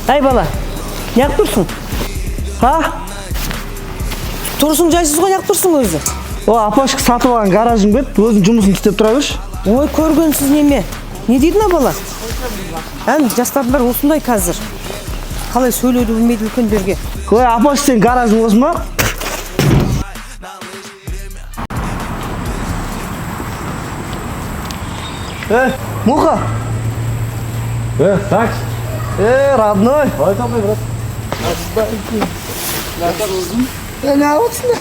Ай бала, неғып тұрсың? Ха? Тұрсың жайсыз ғой, неғып тұрсың өзі? О, апашық сатып алған гаражың бет, өзің жұмысын істеп тұра берші. Ой, көргенсіз неме? Не дейді бала? Жастардың бәрі осындай қазір. Қалай сөйлеуді білмейді үлкендерге. Ой, апашық сен гаражың осы ма? Муха! Так. Родной! Ой, там, брат. Не отырсыңдар?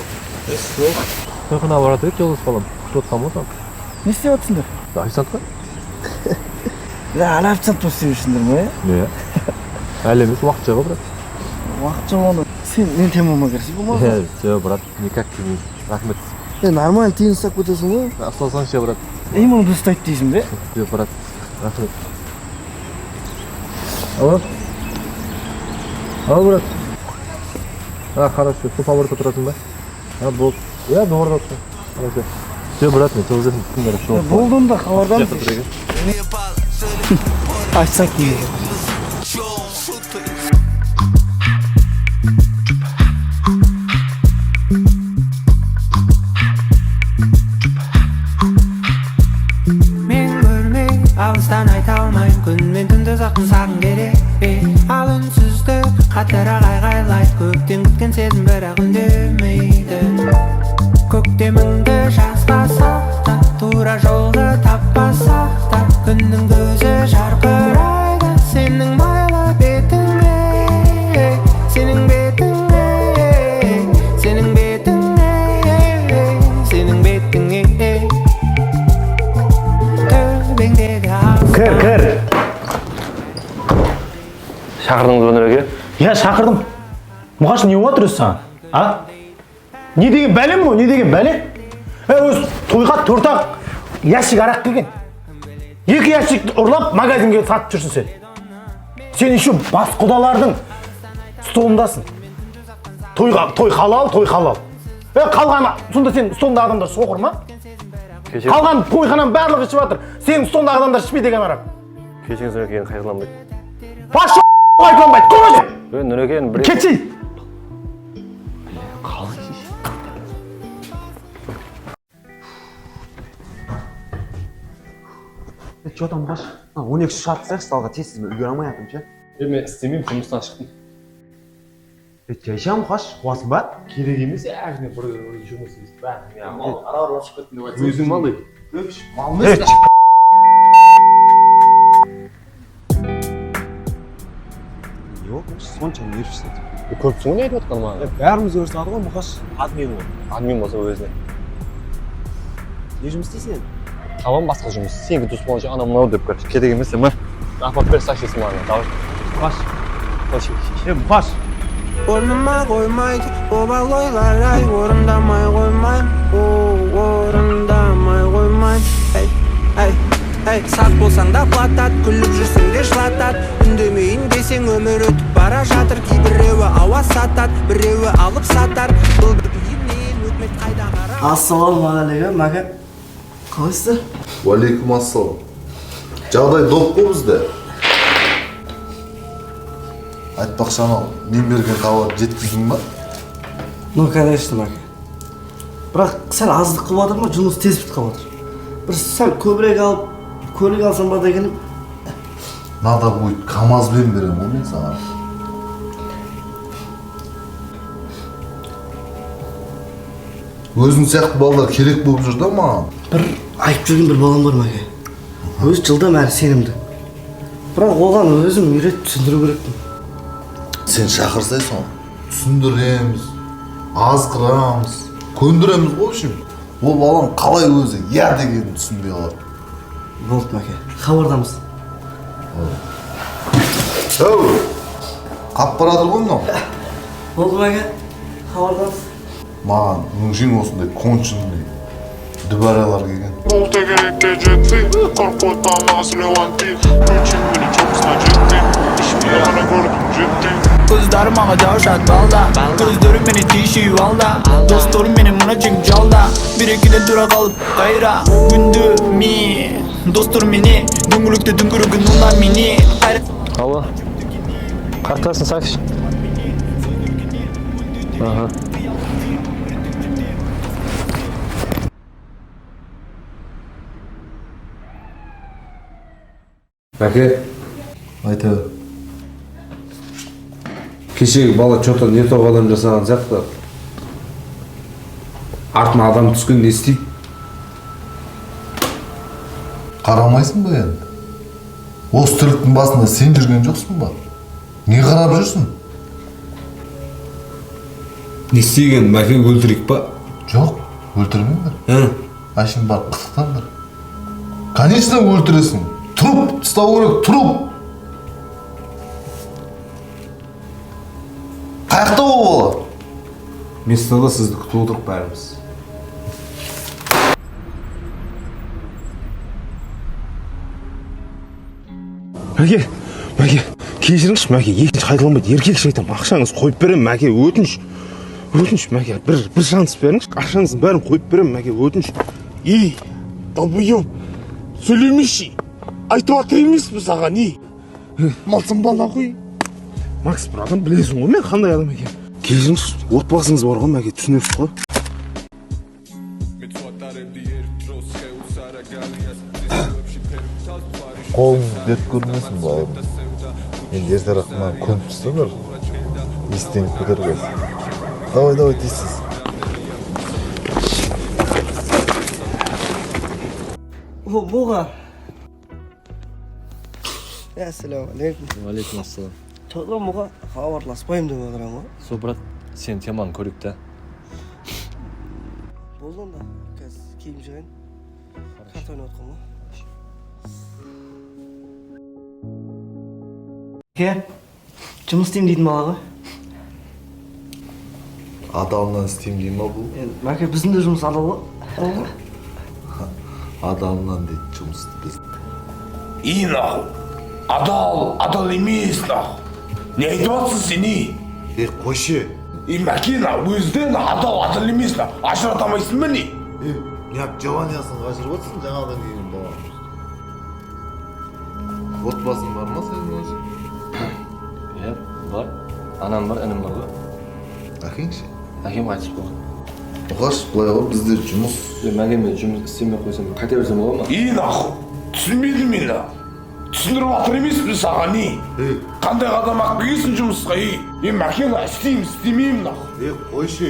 Тойхана барады, жолдас балам. Күтіп отқан ба? Не істеп отырсыңдар? Официантқа? Ана официант болып істеп жүрсіңдер ме? Иә. Әлі емес, уақытша ғой, брат. Уақытша оны. Сен мен темама кірсей болмаса? Жоқ, брат, никак келмейді. Рахмет. Нормально тиын ұстап кетесің ғой? Ұстасаңшы, брат. Мұны біз ұстайды дейсің бе? Жоқ, брат. Рахмет. Алло? Алло, брат. Хорошо. Сол поворотта тұрасың ба? Болды. Иә, доғырда отырсың. Хорошо. Жоқ, брат, мен төлзетін күндері. Болды онда, хабардан. Айтсақ не? Алыстан айта алмайм, күн мен түнді зақын сағын керек пе? Ал үнсіздік қатырақ айғайлайды, көктен күткен сезім бірақ үндемейді. Көктеміңді жазбасақ та, тура жолды таппасақ та, күннің көзі жарқырайды сенің майлы бетіңе, сенің бетіңе, сенің бетіңе, сенің бетіңе. Кір. Шақырдыңыз ба нөреге? Я шақырдым. Мұғаш не болып отырсың саған? А? Не деген бәле ме? Не деген бәле? Өз тойға 4-ақ ящик арақ келген. 2 ящик ұрлап магазинге сатып жүрсің сен. Сен еще бас құдалардың столындасың. Той халал, той халал. Қалғаны, сонда сен столында адамдар соқыр ма? Қалған тойхананың барлығы ішіп жатыр. Сен столында адамдар ішпейді деген арақ. Кешіңіз нөрекені қайғыламайды. Пашу қайтыланбайды. Көмесе! Нөрекені бір... Кетшей! Че там баш? 12 шарт сияқты сталға тез үлгере алмай жатырмын ше. Мен істемеймін, жұмыстан шықтым. Жайшам қаш, қуасың ба? Керек емес, әжіне бір жұмыс істейді. Мал араласып кеттің деп айтсың. Өзің мал еді. Мал емес. Жоқ, сонша не жүрсің? Көріпсің не айтып отқан маған? Бәріміз өрістады ғой, мұқаш админ ғой. Админ болса өзіне. Не жұмыс істейсің? Табам басқа жұмыс. Сенге дос болғанша анау мынау деп көр. Керек емес, ма? Апат бер сашесі маған. Баш. Баш. Орныма қоймайды, обал ойлар ай, орындамай қоймайм, орындамай қоймайм. Әй, сақ болсаң да платат, күліп жүрсің де жылатат, үндемейін десең өмір өтіп бара жатыр. Кейбіреуі ауа сатат, біреуі алып сатар, бұл бірінен өтмек қайда қара. Ассалаумағалейкум, мәке. Қалайсыздар? Уалейкум ассалам. Жағдай доп қой бізде. Айтпақшы анау, мен берген тауар жеткіздің ба? Ну, конечно, мәке. Бірақ сәл аздық қылып жатыр ма, жұмыс тез бітіп қалып жатыр. Бір сәл көбірек алып, көлік алсам ба дегенім. Надо будет КамАЗбен берем ғой мен саған. Өзің сияқты балалар керек болып жүр да маған. Бір айтып жүрген бір балам бар мәке. Өзі жылдам әрі сенімді. Бірақ оған өзім үйретіп түсіндіру керекпін. Сен шақырсай соң, түсіндіреміз, азғырамыз, көндіреміз ғой үшін. Ол балам қалай өзі я дегенін түсінбей қалады. Болды мәке, хабардамыз. Әу, қап барадыр ғой мынау. Болды мәке, хабардамыз. Маған өңшең осындай конченный дүбәралар келген. Kızlarım ağa cavşat balda Kızlarım beni tişi valda Dostlarım benim buna çekip calda Bir ikide dura kalıp kayra Gündü mi Dostlarım beni Düngürükte düngürükün onlar mini Алло. Қартасың, Сакиш? Ага. Бәке, Айта. кешегі бала что-то не то қадам жасаған сияқты. Артына адам түскен не істейді? Қарамайсың ба енді? Осы тірліктің басында сен жүрген жоқсың ба? Не қарап жүрсің? Не істеген, мәке өлтірейік па? Жоқ, өлтірмеңдер. Ашын бар қытықтаңдар. Конечно өлтіресің. Труп ұстау керек, труп. Қаяқта ол бала? Местада сізді күтіп отырық бәріміз. Мәке, кешіріңізші, мәке, екінші қайталамайды, еркекше айтамын, ақшаңыз қойып беремін, мәке, өтініш, мәке, бір шанс беріңізші, ақшаңыздың бәрін қойып беремін, мәке, өтініш. Ей, долбоем, сөйлемеші, айтып атыр емеспін саған, малсың бала ғой. Макс, бір адам білесің ғой, мен қандай адам екен. Кешіріңізші, отбасыңыз бар ғой, мәке, түсінесіз ғой. Қолың бет көрмесін бауырым. Енді ер тарafından көміп тұстыңдар. Естеніп көтеріп алсын. Давай, дейсіз. О, бұға. Ассаламу алейкум. Алейкум ассалам. Тоғда мұға хабарласпаймын деп отырам ғой. Со, брат, сен теманы көрейік та. Болды онда, қазір киім жайын. Карта ойнап отқан ғой. Жұмыс істеймін дейтін бала ғой. Адамнан істеймін дейін ба бұл? Мәке, біздің де жұмыс адал ғой. Адамнан дейді жұмысты біз. И нахуй, адал емес нахуй. Не айтып атсың сен, Қойшы. Мәкена, өзден адал емес нахуй. Ажыратамайсың ба не? Неғып жаваниясын қашырып атсың жаңадан кейін баламыз. Отбасың бар ма сенің өзің? Бар. Анам бар, інім бар ғой. Әкең ше? Әкем қайтыс болған. Оғаш, былай ғой, бізде жұмыс. Мәкеме жұмыс істемей қойсам, қайта берсем бола ма? Нахуй, түсінбедім мен да. Түсіндіріп атыр емеспін саған, Қандай қадам ақ келгесін жұмысқа, Мәкена, істемеймін нахуй. Қойшы.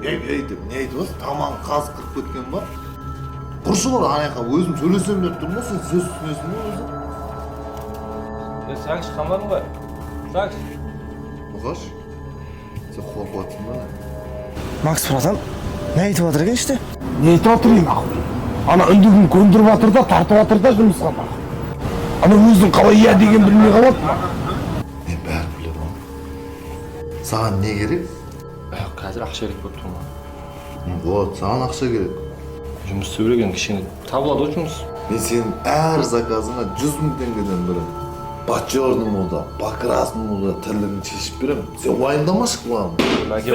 Деп, не айтып осы, тамағын қазып кіріп кеткен ба? Құршы ғой, анайқа өзім сөйлесем деп тұрмын, сен сөз түсінесің ба өзі? Сакиш, қамбардың ғой? Сакиш. Оғаш, сен қорқып атсың ба? Макс, братан, не айтып отыр екен іште? Не айтып атыр нахуй? Ана үндігін көндіріп атыр да, тартып атыр да жұмысқа нахуй. Ана өзің қалай иә деген білмей қалады ма? Мен бәрін білемін. Саған не керек? Қазір ақша керек болып тұр ма? Вот, саған ақша керек. Жұмыс істеу керек енді кішкене табылады ғой жұмыс. Мен сенің әр заказыңа 100 000 теңгеден беремін. Бачорным ода, бакрасным ода тірлігін шешіп беремін. Сен уайымдамашы қылам. Мәке,